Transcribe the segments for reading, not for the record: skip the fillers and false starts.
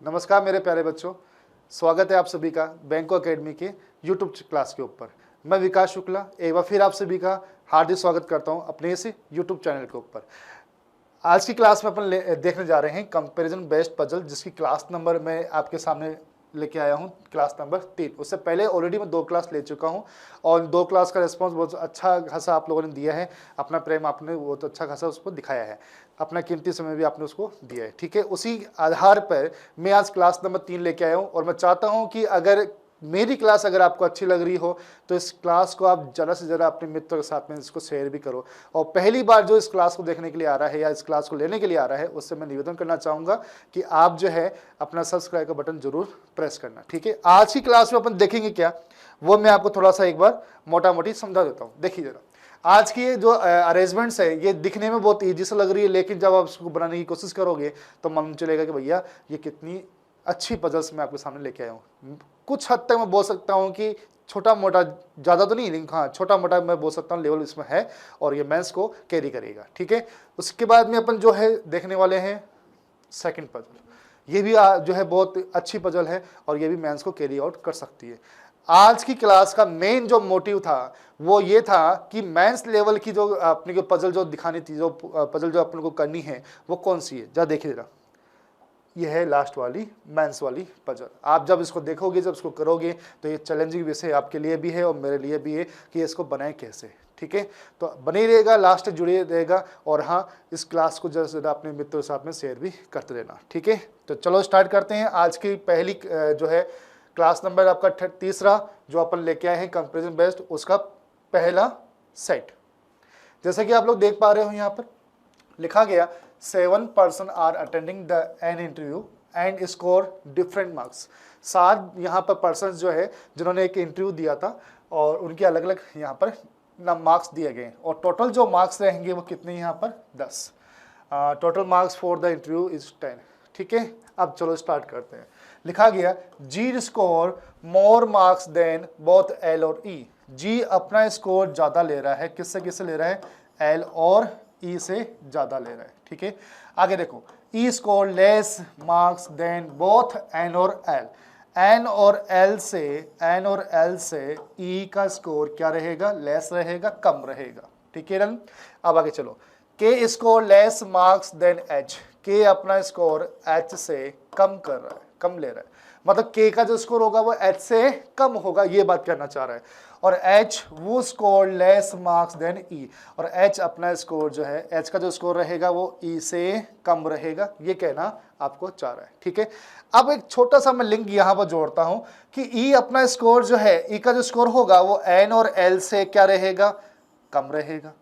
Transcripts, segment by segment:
नमस्कार मेरे प्यारे बच्चों, स्वागत है आप सभी का बैंको एकेडमी के यूट्यूब क्लास के ऊपर। मैं विकास शुक्ला एक बार फिर आप सभी का हार्दिक स्वागत करता हूं अपने इस यूट्यूब चैनल के ऊपर। आज की क्लास में अपन देखने जा रहे हैं कंपैरिजन बेस्ड पजल, जिसकी क्लास नंबर मैं आपके सामने लेके आया हूं, क्लास नंबर 3। उससे पहले ऑलरेडी मैं 2 क्लास ले चुका हूं और 2 क्लास का रिस्पांस बहुत अच्छा खासा आप लोगों ने दिया है। अपना प्रेम आपने बहुत अच्छा खासा उसको दिखाया है, अपना कीमती समय भी आपने उसको दिया है। ठीक है, उसी आधार पर मैं आज क्लास नंबर 3 लेके आया हूँ और मैं चाहता हूँ कि अगर मेरी क्लास अगर आपको अच्छी लग रही हो तो इस क्लास को आप ज़्यादा से ज़्यादा अपने मित्रों के साथ में इसको शेयर भी करो। और पहली बार जो इस क्लास को देखने के लिए आ रहा है या इस क्लास को लेने के लिए आ रहा है, उससे मैं निवेदन करना चाहूँगा कि आप जो है अपना सब्सक्राइब का बटन जरूर प्रेस करना। ठीक है, आज की क्लास में अपन देखेंगे क्या, वो मैं आपको थोड़ा सा एक बार मोटा मोटी समझा देता हूँ। देखिए जरा, आज की ये जो अरेंजमेंट्स है ये दिखने में बहुत ईजी सा लग रही है, लेकिन जब आप इसको बनाने की कोशिश करोगे तो मालूम चलेगा कि भैया ये कितनी अच्छी पजल्स मैं आपके सामने लेके आया हूँ। कुछ हद तक मैं बोल सकता हूँ कि छोटा मोटा, ज़्यादा तो नहीं लेकिन हाँ छोटा मोटा मैं बोल सकता हूँ लेवल इसमें है और ये मैथ्स को कैरी करेगा। ठीक है, उसके बाद में अपन जो है देखने वाले हैं सेकंड पजल। ये भी जो है बहुत अच्छी पजल है और ये भी मैथ्स को कैरी आउट कर सकती है। आज की क्लास का मेन जो मोटिव था वो ये था कि मैथ्स लेवल की जो अपने को पजल जो दिखानी थी, जो पजल जो अपन को करनी है वो कौन सी है, जरा देखिए जरा। ये है लास्ट वाली मैथ्स वाली पजल। आप जब इसको देखोगे, जब इसको करोगे तो ये चैलेंजिंग विषय आपके लिए भी है और मेरे लिए भी है कि इसको बनाए कैसे। ठीक है, तो बने रहेगा, लास्ट तक जुड़े रहेगा और हाँ इस क्लास को ज़्यादा से ज़्यादा अपने मित्रों के साथ में शेयर भी करते रहना। ठीक है, तो चलो स्टार्ट करते हैं। आज की पहली जो है क्लास नंबर आपका तीसरा जो अपन लेके आए हैं कंपैरिजन बेस्ड, उसका पहला सेट। जैसे कि आप लोग देख पा रहे हो यहाँ पर लिखा गया 7 person are attending the an interview and score different marks. 7 यहाँ पर पर्सन जो है जिन्होंने एक इंटरव्यू दिया था और उनके अलग अलग यहाँ पर मार्क्स दिए गए और टोटल जो मार्क्स रहेंगे वो कितने यहाँ पर 10। Total marks for the interview is 10। ठीक है, अब चलो स्टार्ट करते हैं। लिखा गया G score more marks than both L और ई। जी अपना स्कोर ज़्यादा ले रहा है, किससे किससे ले रहा है, एल और ई से ज़्यादा ले रहा है। ठीक है, आगे देखो E score less marks than both N और एल। एन और एल से ई का स्कोर क्या रहेगा, लेस रहेगा, कम रहेगा। ठीक है रन, अब आगे चलो K score less marks than H. K अपना स्कोर एच से कम कर रहा है, कम ले रहा है, मतलब के का जो स्कोर होगा वो एच से कम होगा, ये बात कहना चाह रहा है। और एच वो स्कोर लेस मार्क्स देन ई, और एच अपना स्कोर जो है, एच का जो स्कोर रहेगा वो ई से कम रहेगा, ये कहना आपको चाह रहा है। ठीक है, अब एक छोटा सा मैं लिंक यहाँ पर जोड़ता हूँ कि ई अपना स्कोर जो है, ई का जो स्कोर होगा वो एन और एल से क्या रहेगा, कम रहेगा।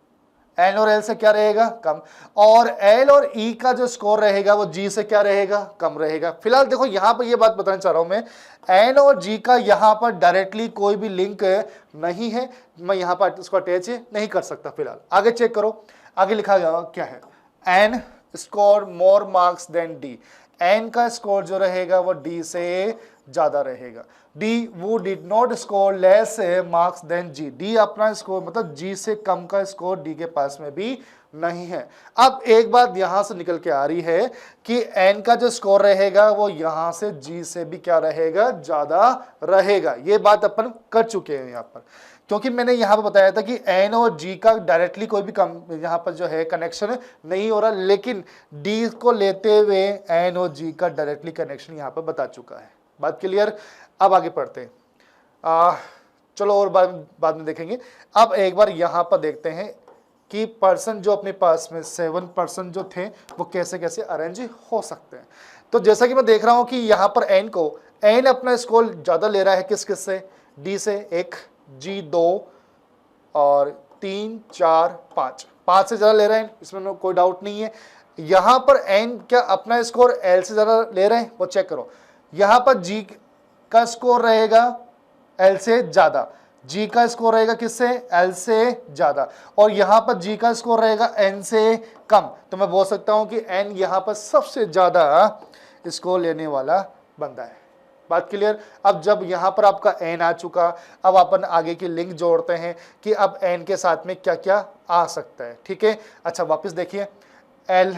एन और एल से क्या रहेगा, कम, और एल और ई का जो स्कोर रहेगा वो जी से क्या रहेगा, कम रहेगा। फिलहाल देखो यहाँ पर ये बात बताना चाह रहा हूं मैं, एन और जी का यहाँ पर डायरेक्टली कोई भी लिंक नहीं है, मैं यहाँ पर इसको अटैच नहीं कर सकता। फिलहाल आगे चेक करो, आगे लिखा गया क्या है, N score more marks than D. N का स्कोर जो रहेगा वो डी से ज्यादा रहेगा। डी वो did not score less marks than G. D अपना स्कोर मतलब जी से कम का स्कोर डी के पास में भी नहीं है। अब एक बात यहां से निकल के आ रही है कि एन का जो स्कोर रहेगा वो यहां से जी से भी क्या रहेगा, ज्यादा रहेगा। ये बात अपन कर चुके हैं यहाँ पर, क्योंकि मैंने यहाँ पर बताया था कि एन और जी का डायरेक्टली कोई भी कम यहाँ पर जो है कनेक्शन नहीं हो रहा, लेकिन डी को लेते हुए एन और जी का डायरेक्टली कनेक्शन यहाँ पर बता चुका है। बात क्लियर, अब आगे पढ़ते हैं। चलो और बाद में देखेंगे। अब एक बार यहाँ पर देखते हैं कि पर्सन जो अपने पास में 7 पर्सन जो थे वो कैसे कैसे अरेंज हो सकते हैं। तो जैसा कि मैं देख रहा हूँ कि यहाँ पर एन अपना स्कोर ज़्यादा ले रहा है, किस किस से, डी से 1, जी 2 और 3 4 5 से ज़्यादा ले रहे हैं, इसमें कोई डाउट नहीं है। यहाँ पर एन क्या अपना स्कोर एल से ज़्यादा ले रहे हैं, वो चेक करो। यहाँ पर जी का स्कोर रहेगा एल से ज़्यादा, जी का स्कोर रहेगा किससे, एल से ज़्यादा, और यहाँ पर जी का स्कोर रहेगा एन से कम। तो मैं बोल सकता हूँ कि एन यहाँ पर सबसे ज़्यादा स्कोर लेने वाला बंदा है। बात क्लियर। अब जब यहाँ पर आपका एन आ चुका, अब अपन आगे की लिंक जोड़ते हैं कि अब एन के साथ में क्या क्या आ सकता है। ठीक है, अच्छा वापस देखिए, एल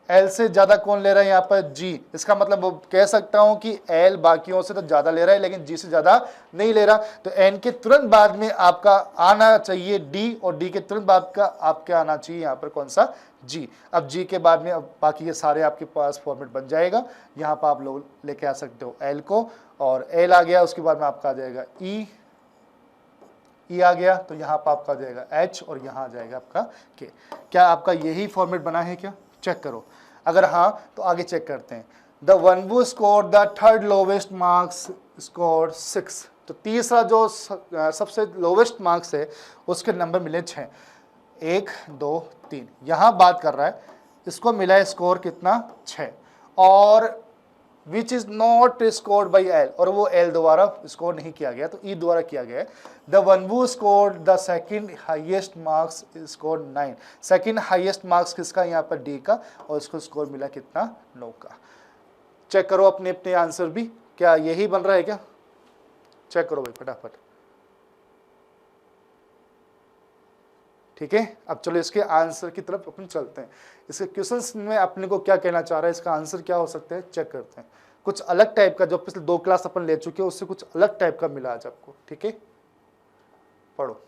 एल से ज्यादा कौन ले रहा है यहाँ पर, जी। इसका मतलब वो कह सकता हूं कि एल बाकियों से तो ज्यादा ले रहा है लेकिन जी से ज्यादा नहीं ले रहा। तो एन के तुरंत बाद में आपका आना चाहिए डी, और डी के तुरंत बाद का आपका आना चाहिए यहाँ पर कौन सा, जी। अब जी के बाद में अब बाकी के सारे आपके पास फॉर्मेट बन जाएगा। यहाँ पर आप लोग लेके आ सकते हो एल को, और एल आ गया, उसके बाद में आपका आ जाएगा ई, ई आ गया तो यहाँ पर आपका आ जाएगा एच, और यहाँ आ जाएगा आपका के। क्या आपका यही फॉर्मेट बना है क्या, चेक करो। अगर हाँ तो आगे चेक करते हैं। द वन वो score the third lowest marks score 6। तो तीसरा जो सबसे लोवेस्ट मार्क्स है उसके नंबर मिले 6, 1 2 3। यहाँ बात कर रहा है इसको मिला है स्कोर कितना, 6, और which is not scored by L, और वो एल द्वारा स्कोर नहीं किया गया तो ई द्वारा किया गया है। द वन वो scored the second highest marks score 9। Second highest marks किसका, यहाँ पर डी का, और इसको स्कोर मिला कितना, 9 का। चेक करो अपने अपने आंसर भी, क्या यही बन रहा है क्या, चेक करो भाई फटाफट। ठीक है, अब चलो इसके आंसर की तरफ अपन चलते हैं। इसके क्वेश्चंस में अपने को क्या कहना चाह रहा है, इसका आंसर क्या हो सकता है, चेक करते हैं। कुछ अलग टाइप का, जो पिछले 2 क्लास अपन ले चुके हैं उससे कुछ अलग टाइप का मिला आज आपको। ठीक है, पढ़ो।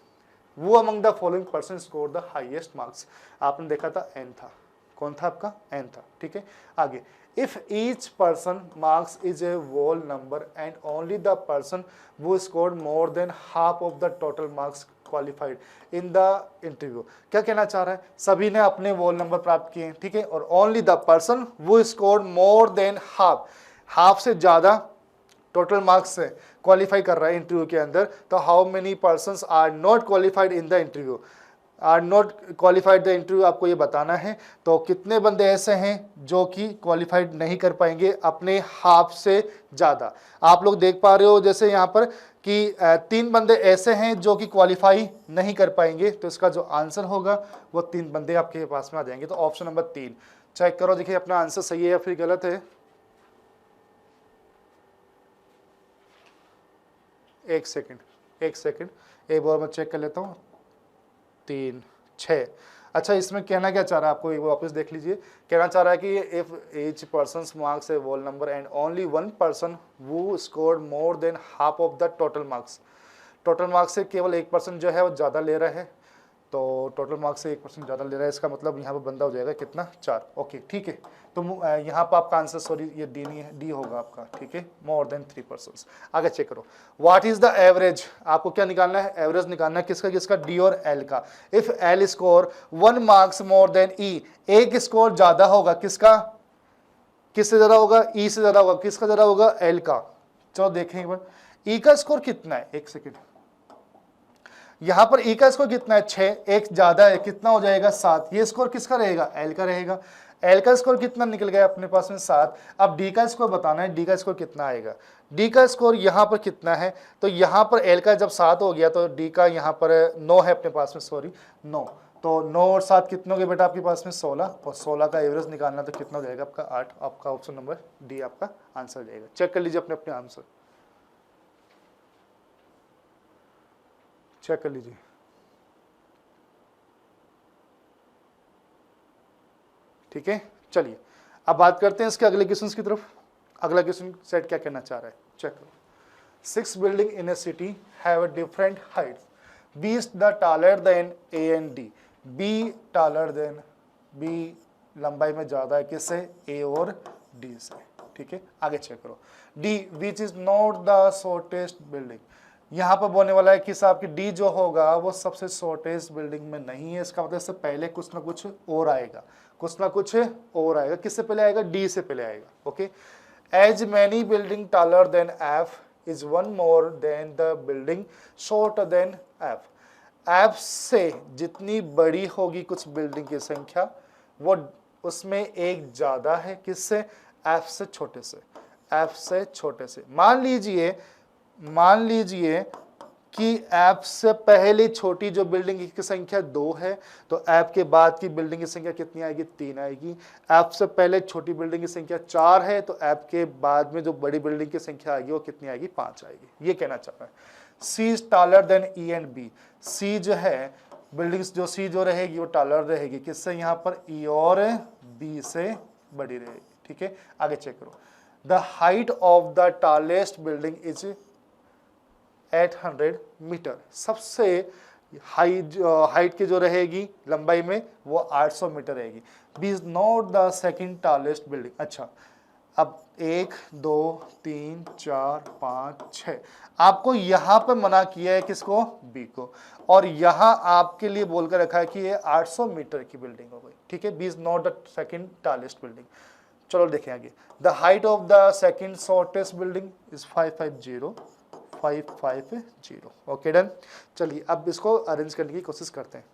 वो among the following person score the highest marks, आपने देखा था एन था, कौन था आपका, एन था। ठीक है, आगे if each person marks is a whole number and only the person वो scored more than half of the total marks qualified in the interview. क्या कहना चाह रहा है, सभी ने अपने वोल नंबर प्राप्त किए हैं, ठीक है, और ओनली द पर्सन वो scored more than half, half से ज्यादा टोटल मार्क्स से क्वालिफाई कर रहा है इंटरव्यू के अंदर। तो how many persons are not qualified in the interview, are not qualified the interview, आपको ये बताना है। तो कितने बंदे ऐसे हैं जो कि क्वालिफाइड नहीं कर पाएंगे अपने हाफ से ज़्यादा। आप लोग देख पा रहे हो जैसे यहाँ पर कि 3 बंदे ऐसे हैं जो कि क्वालिफाई नहीं कर पाएंगे, तो इसका जो आंसर होगा वो 3 बंदे आपके पास में आ जाएंगे। तो ऑप्शन नंबर 3 चेक करो, देखिए अपना आंसर सही है या फिर गलत है। एक सेकंड एक बार मैं चेक कर लेता हूँ। 3 6। अच्छा, इसमें कहना क्या चाह रहा है, आपको एक बार वापस देख लीजिए। कहना चाह रहा है कि if each person marks a whole number and only one person वो scored more than half of the total marks, total marks से केवल 1% जो है वो ज़्यादा ले रहा है। तो टोटल मार्क्स से 1% ज़्यादा ले रहा है, इसका मतलब यहाँ पर बंदा हो जाएगा कितना, 4। ओके, ठीक है। तो यहाँ पर आपका आंसर, सॉरी ये डी नहीं है, डी होगा आपका। ठीक है, मोर देन 3 पर्सन। आगे चेक करो, व्हाट इज द एवरेज, आपको क्या निकालना है, एवरेज निकालना है किसका किसका, डी और एल का। If L score 1 marks more than E, एक स्कोर ज़्यादा होगा किसका, किससे ज़्यादा होगा, ई से ज़्यादा होगा, किसका ज़्यादा होगा, एल का। चलो देखें एक बार, ई का स्कोर कितना है, एक सेकेंड, यहां पर ई का स्कोर कितना है, 6, एक ज्यादा है, कितना हो जाएगा, 7। ये स्कोर किसका रहेगा, एल का रहेगा। एल का स्कोर कितना निकल गया अपने पास में, 7। अब डी का स्कोर बताना है, डी का स्कोर कितना आएगा। डी का स्कोर यहाँ पर कितना है, तो यहाँ पर एल का जब 7 हो गया तो डी का यहाँ पर 9 है अपने पास में, सॉरी 9। तो 9 और 7 कितने हो गए बेटा आपके पास में, 16, और 16 का एवरेज निकालना तो कितना हो जाएगा आपका, 8। आपका ऑप्शन नंबर डी आपका आंसर जाएगा। चेक कर लीजिए अपने अपने आंसर, चेक कर लीजिए। ठीक है, चलिए अब बात करते हैं इसके अगले क्वेश्चन की तरफ। अगला क्वेश्चन सेट क्या कहना चाह रहा है, चेक करो। 6 building in a city have different heights, B is the taller than A and D, B taller than, B लंबाई में ज्यादा है किससे, ए और डी से। ठीक है, आगे चेक करो, D which is not the shortest building, यहाँ पर बोलने वाला है कि साहब की डी जो होगा वो सबसे शॉर्टेस्ट बिल्डिंग में नहीं है। इसका मतलब इससे पहले कुछ ना कुछ और आएगा, कुछ ना कुछ और आएगा। किससे पहले आएगा, डी से पहले आएगा। Okay, as many building taller than F is one more than the building shorter than F, F से जितनी बड़ी होगी कुछ बिल्डिंग की संख्या वो उसमें एक ज्यादा है किससे, एफ से छोटे से, एफ से छोटे से। मान लीजिए कि ऐप से पहले छोटी जो बिल्डिंग की संख्या 2 है, तो ऐप के बाद की बिल्डिंग की संख्या कितनी आएगी, 3 आएगी। ऐप से पहले छोटी बिल्डिंग की संख्या 4 है, तो ऐप के बाद में जो बड़ी बिल्डिंग की संख्या आएगी वो कितनी आएगी, 5 आएगी। ये कहना चाह रहा है। C is taller than E and B, C जो है बिल्डिंग्स जो सी जो रहेगी वो टालर रहेगी किससे, यहाँ पर ई और बी से बड़ी रहेगी। ठीक है, आगे चेक करो। The height of the tallest building is 800 meter. सबसे हाइट की जो रहेगी लंबाई में वो 800 मीटर रहेगी। B is not the second tallest building. अच्छा, अब 1 2 3 4 5 6 आपको यहां पर मना किया है किसको, बी को, और यहां आपके लिए बोलकर रखा है कि ये 800 मीटर की बिल्डिंग हो गई। ठीक है, B is not the second tallest building. चलो देखें आगे। The height of the second shortest building is 550। Okay done. चलिए अब इसको अरेंज करने की कोशिश करते हैं।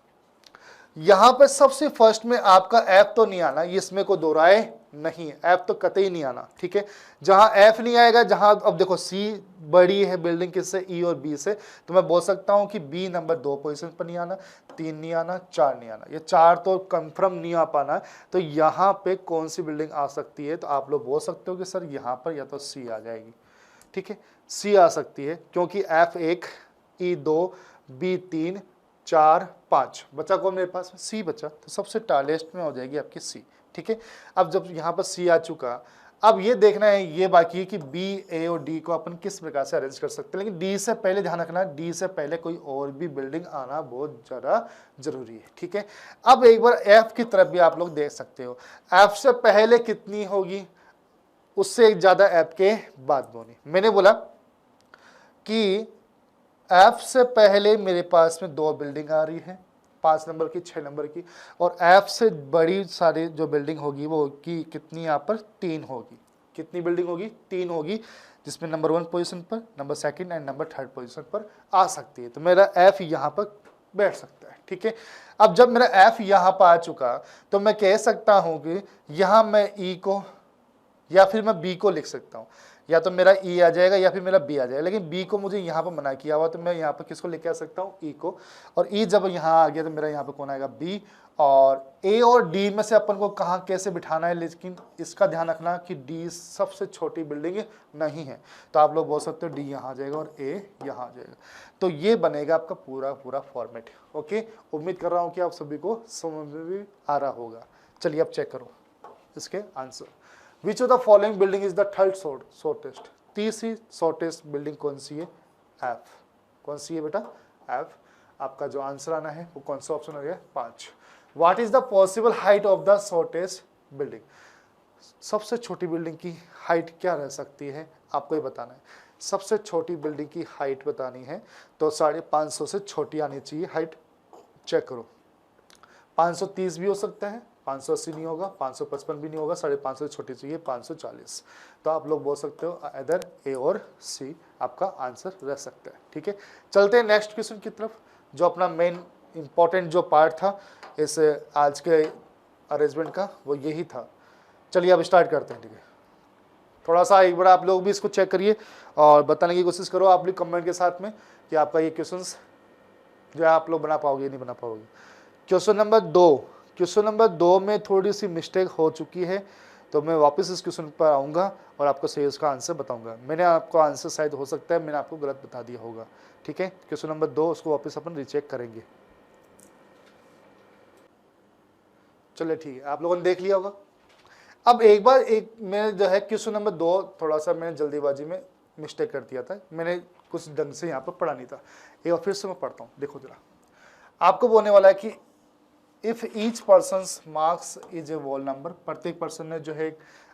यहां पर सबसे फर्स्ट में आपका एफ तो नहीं आना, इसमें को दो राय नहीं है, एफ तो कतई नहीं आना। ठीक है, जहां एफ नहीं आएगा, जहां अब देखो सी बड़ी है बिल्डिंग किससे, ई और बी से, तो मैं बोल सकता हूं कि बी नंबर 2 पोजीशन पर नहीं आना, 3 नहीं आना, 4 नहीं आना। ये 4 तो कंफर्म नहीं आ पाना। तो यहां पे कौन सी बिल्डिंग आ सकती है, तो आप लोग बोल सकते हो कि सर यहां पर या तो सी आ जाएगी। ठीक है, सी आ सकती है क्योंकि एफ 1, ई 2, बी 3, 4 5 बचा कौन मेरे पास, सी बचा, तो सबसे टॉलेस्ट में हो जाएगी आपकी सी। ठीक है, अब जब यहाँ पर सी आ चुका, अब ये देखना है, ये बाकी है कि बी, ए और डी को अपन किस प्रकार से अरेंज कर सकते हैं। लेकिन डी से पहले ध्यान रखना, डी से पहले कोई और भी बिल्डिंग आना बहुत ज़्यादा जरूरी है। ठीक है, अब एक बार एफ की तरफ भी आप लोग देख सकते हो, एफ से पहले कितनी होगी, उससे एक ज़्यादा एफ के बाद होनी। मैंने बोला कि एफ से पहले मेरे पास में 2 बिल्डिंग आ रही है, 5 नंबर की, 6 नंबर की, और एफ से बड़ी सारी जो बिल्डिंग होगी वो की कितनी, यहाँ पर 3 होगी। कितनी बिल्डिंग होगी, 3 होगी, जिसमें नंबर 1 पोजीशन पर, नंबर 2 एंड नंबर 3 पोजीशन पर आ सकती है। तो मेरा एफ यहाँ पर बैठ सकता है। ठीक है, अब जब मेरा एफ यहाँ पर आ चुका, तो मैं कह सकता हूँ कि यहाँ मैं ई को या फिर मैं बी को लिख सकता हूँ, या तो मेरा ई आ जाएगा या फिर मेरा बी आ जाएगा। लेकिन बी को मुझे यहाँ पर मना किया हुआ, तो मैं यहाँ पर किसको लेके आ सकता हूँ, ई को, और ई जब यहाँ आ गया तो मेरा यहाँ पर कौन आएगा, बी। और ए और डी में से अपन को कहाँ कैसे बिठाना है, लेकिन इसका ध्यान रखना कि डी सबसे छोटी बिल्डिंग नहीं है, तो आप लोग बोल सकते हो डी यहाँ आ जाएगा और ए यहाँ आ जाएगा। तो ये बनेगा आपका पूरा पूरा फॉर्मेट। ओके, उम्मीद कर रहा हूँ कि आप सभी को समझ में भी आ रहा होगा। चलिए अब चेक करो इसके answer. Which of the following building is the third shortest? तीसरी शॉर्टेस्ट बिल्डिंग कौन सी है, एफ। कौन सी है बेटा, एफ। आपका जो आंसर आना है वो कौन सा ऑप्शन हो गया, 5। What is the possible height of the shortest building? सबसे छोटी बिल्डिंग की हाइट क्या रह सकती है, आपको ही बताना है। सबसे छोटी बिल्डिंग की हाइट बतानी है तो 550 से छोटी आनी चाहिए हाइट। चेक करो, 530 भी हो सकता है, 580 नहीं होगा, 555 भी नहीं होगा, 550 से छोटी चाहिए 540। तो आप लोग बोल सकते हो इधर ए और सी आपका आंसर रह सकता है। ठीक है, चलते हैं नेक्स्ट क्वेश्चन की तरफ, जो अपना मेन इंपॉर्टेंट जो पार्ट था इस आज के अरेंजमेंट का, वो यही था। चलिए अब स्टार्ट करते हैं। ठीक है, थोड़ा सा एक बार आप लोग भी इसको चेक करिए और बताने की कोशिश करो आप भी कमेंट के साथ में कि आपका ये क्वेश्चन जो है आप लोग बना पाओगे नहीं बना पाओगे। क्वेश्चन नंबर 2 में थोड़ी सी मिस्टेक हो चुकी है, तो मैं वापस इस क्वेश्चन पर आऊँगा और आपको सही उसका आंसर बताऊँगा। मैंने आपको आंसर शायद हो सकता है मैंने आपको गलत बता दिया होगा। ठीक है, क्वेश्चन नंबर 2 उसको वापस अपन रीचेक करेंगे। चलिए ठीक है, आप लोगों ने देख लिया होगा। अब एक बार मैं जो है क्वेश्चन नंबर 2 थोड़ा सा मैंने जल्दीबाजी में मिस्टेक कर दिया था, मैंने कुछ ढंग से यहाँ पर पढ़ा नहीं था। एक बार फिर से मैं पढ़ता हूँ, देखो जरा। आपको बोलने वाला है कि if each person marks is a whole number, प्रत्येक पर्सन ने जो है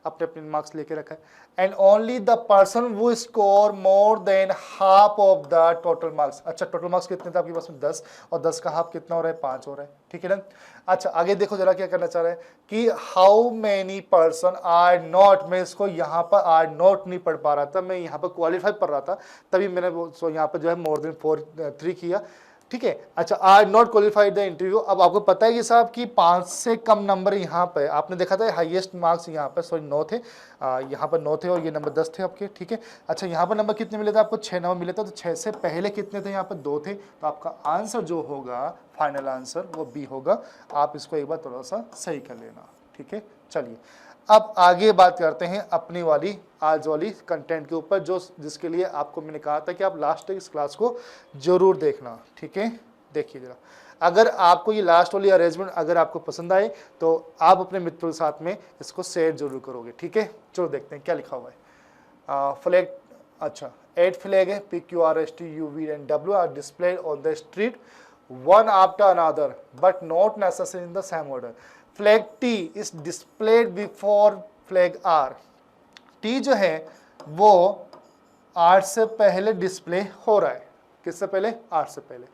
अपने अपने मार्क्स लेके रखा है, एंड ओनली द पर्सन वो score more than half of the total marks. अच्छा, टोटल मार्क्स कितने थे आपके पास में, 10, और 10 का हाफ कितना हो रहा है, 5 हो रहा है। ठीक है ना। अच्छा, आगे देखो जरा क्या करना चाह रहा है कि how many person are not, मैं इसको यहाँ पर आर नॉट नहीं पढ़ पा रहा था, मैं यहाँ पर क्वालिफाई पढ़ रहा था, तभी मैंने यहाँ पर जो है मोर देन 3 किया। ठीक है, अच्छा, are not qualified the interview. अब आपको पता है कि साहब कि 5 से कम नंबर यहाँ पे आपने देखा था, हाईएस्ट मार्क्स यहाँ पर 9 थे, यहाँ पर 9 थे और ये नंबर 10 थे आपके। ठीक है, अच्छा, यहाँ पर नंबर कितने मिले थे आपको, 6 नंबर मिले थे, तो 6 से पहले कितने थे, यहाँ पर 2 थे। तो आपका आंसर जो होगा, फाइनल आंसर, वो बी होगा। आप इसको एक बार थोड़ा सा सही कर लेना। ठीक है, चलिए अब आगे बात करते हैं अपनी वाली आज वाली कंटेंट के ऊपर, जो जिसके लिए आपको मैंने कहा था कि आप लास्ट तक इस क्लास को जरूर देखना। ठीक है, देखिए जरा, अगर आपको ये लास्ट वाली अरेंजमेंट अगर आपको पसंद आए तो आप अपने मित्रों के साथ में इसको शेयर जरूर करोगे, ठीक है। चलो देखते हैं क्या लिखा हुआ है। फ्लैग, अच्छा 8 फ्लैग है, PQRST UV and W are displayed on the street one after another but not necessarily in the same order. Flag T is displayed before flag R. T जो है वो R से पहले डिस्प्ले हो रहा है, किससे पहले? R से पहले।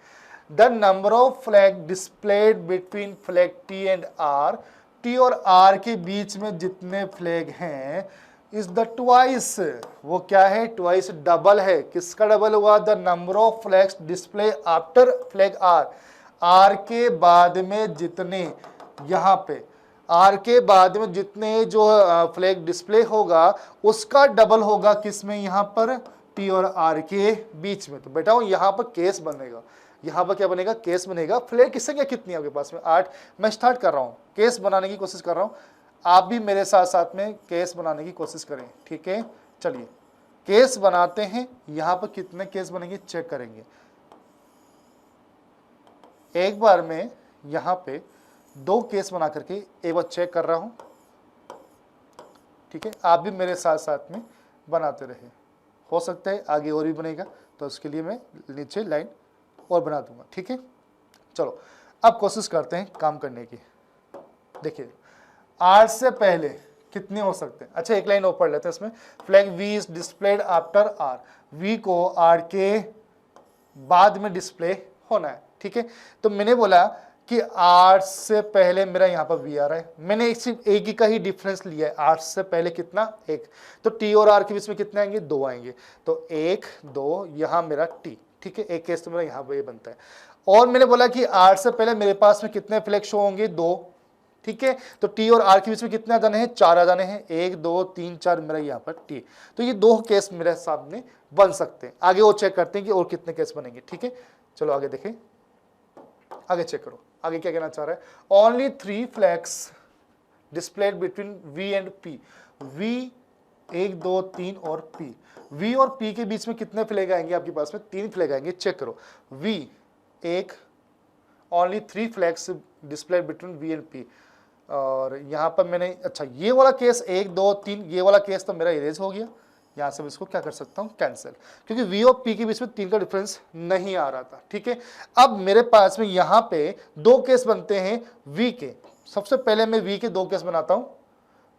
The number of flag displayed between flag T and R, T और R के बीच में जितने फ्लैग हैं इज द ट्वाइस, वो क्या है? ट्वाइस, डबल है। किसका डबल हुआ? The number of flags display after flag R, R के बाद में जितने, यहाँ पे आर के बाद में जितने जो फ्लैग डिस्प्ले होगा उसका डबल होगा किस में? यहाँ पर टी और आर के बीच में। तो बेटा यहाँ पर केस बनेगा, यहाँ पर क्या बनेगा? केस बनेगा। फ्लैग किससे क्या कितनी है आपके पास में? 8। मैं स्टार्ट कर रहा हूँ, केस बनाने की कोशिश कर रहा हूँ, आप भी मेरे साथ साथ में केस बनाने की कोशिश करें, ठीक है। चलिए केस बनाते हैं। यहां पर कितने केस बनेंगे चेक करेंगे। एक बार में यहां पे 2 केस बना करके एक बार चेक कर रहा हूं, ठीक है। आप भी मेरे साथ साथ में बनाते रहे, हो सकता है आगे और भी बनेगा, तो उसके लिए मैं नीचे लाइन और बना दूंगा, ठीक है। चलो अब कोशिश करते हैं काम करने की। देखिए आर से पहले कितने हो सकते हैं? अच्छा एक लाइन और पढ़ लेते हैं इसमें। Flag V is displayed after R, V को आर के बाद में डिस्प्ले होना है, ठीक है। तो मैंने बोला कि आर से पहले मेरा यहाँ पर वी आ रहा है, मैंने सिर्फ एक ही का ही डिफरेंस लिया है। आर से पहले कितना? 1। तो टी और आर के बीच में कितने आएंगे? 2 आएंगे। तो 1 2 यहाँ मेरा टी, ठीक है। एक केस तो मेरा यहाँ पर ये बनता है। और मैंने बोला कि आर से पहले मेरे पास में कितने फ्लैग शो होंगे? 2, ठीक है। तो टी और आर के बीच में कितने आ जाने हैं? 4 आ जाने हैं। 1 2 3 4 मेरा यहाँ पर टी। तो ये 2 केस मेरे सामने बन सकते हैं। आगे और चेक करते हैं कि और कितने केस बनेंगे, ठीक है। चलो आगे देखें, आगे चेक करो, आगे क्या कहना चाह रहा है। Only 3 flags displayed between V and P, V 1 2 3 और पी, वी और पी के बीच में कितने फ्लैग आएंगे आपके पास में? 3 फ्लैग आएंगे। चेक करो, V 1, only 3 flags displayed between V and P. और यहाँ पर मैंने, अच्छा ये वाला केस 1 2 3, ये वाला केस तो मेरा इरेज हो गया। यहाँ से मैं इसको क्या कर सकता हूँ? कैंसिल, क्योंकि वी और पी के बीच में 3 का डिफरेंस नहीं आ रहा था, ठीक है। अब मेरे पास में यहाँ पे 2 केस बनते हैं वी के। सबसे पहले मैं वी के 2 केस बनाता हूँ।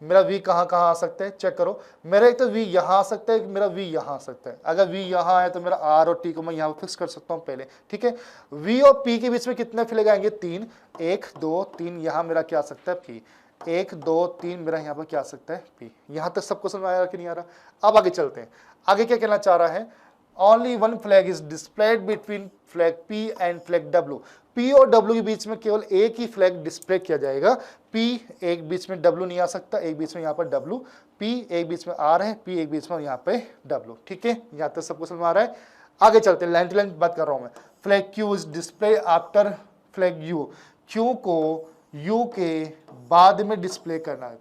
मेरा वी कहाँ कहाँ आ सकता है चेक करो। मेरा एक तो वी यहाँ आ सकता है, मेरा वी यहाँ आ सकता है। अगर वी यहाँ आए तो मेरा आर और टी को मैं यहाँ फिक्स कर सकता हूँ पहले, ठीक है। वी और पी के बीच में कितने फ्लैग आएंगे? 3, 1 2 3, यहाँ मेरा क्या आ सकता है? पी। 1 2 3 मेरा यहाँ पर क्या आ सकता है? पी। यहाँ तक सबको समझ आया कि नहीं आ रहा? अब आगे चलते हैं। आगे क्या कहना चाह रहा है? Only 1 flag is displayed between flag P and flag W, P और डब्ल्यू के बीच में केवल एक ही फ्लैग डिस्प्ले किया जाएगा। पी एक बीच में डब्ल्यू नहीं आ सकता, एक बीच में यहाँ पर डब्ल्यू, पी एक बीच में आर है, पी एक बीच में यहाँ पे डब्ल्यू, ठीक है। यहाँ तक सबको समझ आ रहा है? आगे चलते हैं, लाइन टू लाइन बात कर रहा हूँ मैं। Flag Q is display after flag you, Q को यू के बाद में डिस्प्ले करना है।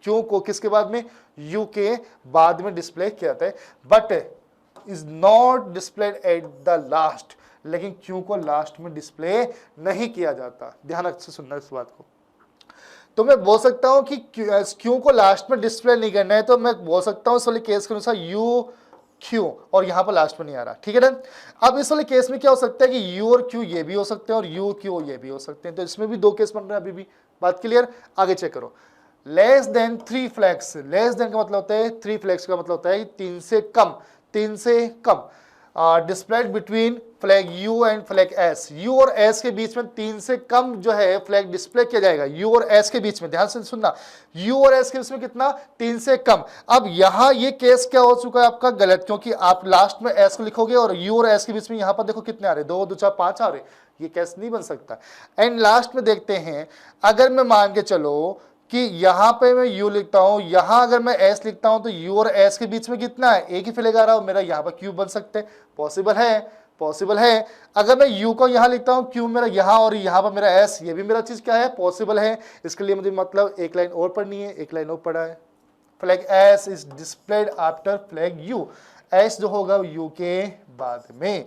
क्यू को किसके बाद में? यू के बाद में डिस्प्ले किया जाता है, but is not displayed at the last, लेकिन क्यू को लास्ट में डिस्प्ले नहीं किया जाता। ध्यान से सुनना इस बात को। तो मैं बोल सकता हूं कि क्यू को लास्ट में डिस्प्ले नहीं करना है, तो मैं बोल सकता हूं इस वाले केस के अनुसार यू क्यू, और यहां पर लास्ट में नहीं आ रहा, ठीक है ना। अब इस वाले केस में क्या हो सकता है कि यू और क्यू ये भी हो सकते हैं और यू क्यू ये भी हो सकते हैं। तो इसमें भी 2 केस बन रहे हैं अभी भी। बात क्लियर? आगे चेक करो। Less than 3 flags, less than का मतलब होता है 3 फ्लैग्स का मतलब होता है 3 से कम, 3 से कम displayed between flag U and flag S, U और एस के बीच में 3 से कम जो है फ्लैग डिस्प्ले किया जाएगा। यू और एस के बीच में, ध्यान से सुनना, यू और एस के बीच में कितना? 3 से कम। अब यहां ये केस क्या हो चुका है आपका? गलत, क्योंकि आप लास्ट में एस को लिखोगे और यू और एस के बीच में यहां पर देखो कितने आ रहे, 2 2 4 5 आ रहे, ये केस नहीं बन सकता। एंड लास्ट में देखते हैं, अगर मैं मान के चलो कि यहां पे मैं u लिखता हूं, यहां अगर मैं s लिखता हूं, तो u और s के बीच में कितना है? एक ही फ्लैग आ रहा हो, मेरा यहां पर q बन सकते हैं। पॉसिबल है, पॉसिबल है। अगर मैं u को यहां लिखता हूं, q मेरा यहां और यहां पर मेरा s, ये भी मेरा चीज क्या है? पॉसिबल है। इसके लिए मुझे मतलब एक लाइन और पढ़नी है, एक लाइन और पढ़ा है। Flag s is displayed after flag u, s जो होगा u के बाद में,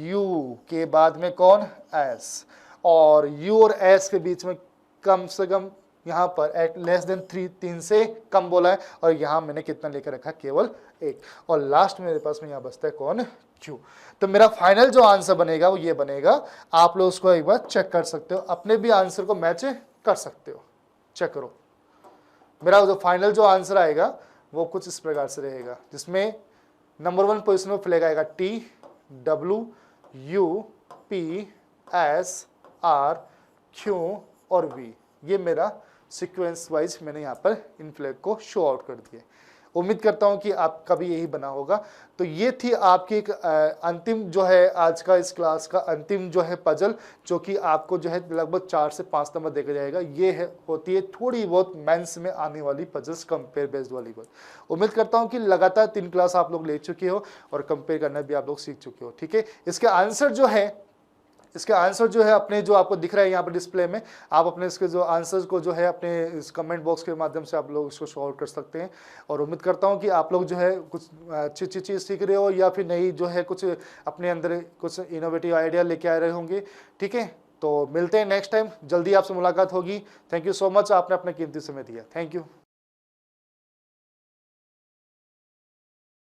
यू के बाद में कौन, एस, और यू और एस के बीच में कम से कम यहाँ पर एट लेस देन 3 से कम बोला है, और यहाँ मैंने कितना लेकर रखा, केवल 1, और लास्ट मेरे पास में यहाँ बचता है कौन, क्यू। तो मेरा फाइनल जो आंसर बनेगा वो ये बनेगा। आप लोग उसको एक बार चेक कर सकते हो, अपने भी आंसर को मैच कर सकते हो, चेक करो। मेरा जो फाइनल जो आंसर आएगा वो कुछ इस प्रकार से रहेगा, जिसमें नंबर 1 पोजिशन में फ्लैग आएगा T, W, U, P, S, R, Q और वी। ये मेरा सीक्वेंस वाइज मैंने यहाँ पर इन फ्लैग को शो आउट कर दिए। उम्मीद करता हूँ कि आपका भी यही बना होगा। तो ये थी आपकी एक अंतिम जो है आज का इस क्लास का अंतिम जो है पजल, जो कि आपको जो है लगभग 4 से 5 नंबर देखा जाएगा। ये है होती है थोड़ी बहुत मेंस में आने वाली पजल्स, कंपेयर बेस्ड वाली बात। उम्मीद करता हूँ कि लगातार 3 क्लास आप लोग ले चुके हो और कंपेयर करना भी आप लोग सीख चुके हो। ठीक है, इसके आंसर जो है अपने जो आपको दिख रहा है यहाँ पर डिस्प्ले में, आप अपने इसके जो आंसर्स को जो है अपने इस कमेंट बॉक्स के माध्यम से आप लोग इसको शो आउट कर सकते हैं। और उम्मीद करता हूँ कि आप लोग जो है कुछ अच्छी चीज़ सीख रहे हो, या फिर नई जो है कुछ अपने अंदर कुछ इनोवेटिव आइडिया लेके आ रहे होंगे। ठीक है, तो मिलते हैं नेक्स्ट टाइम, जल्दी आपसे मुलाकात होगी। थैंक यू सो मच, आपने अपना कीमती समय दिया। Thank you.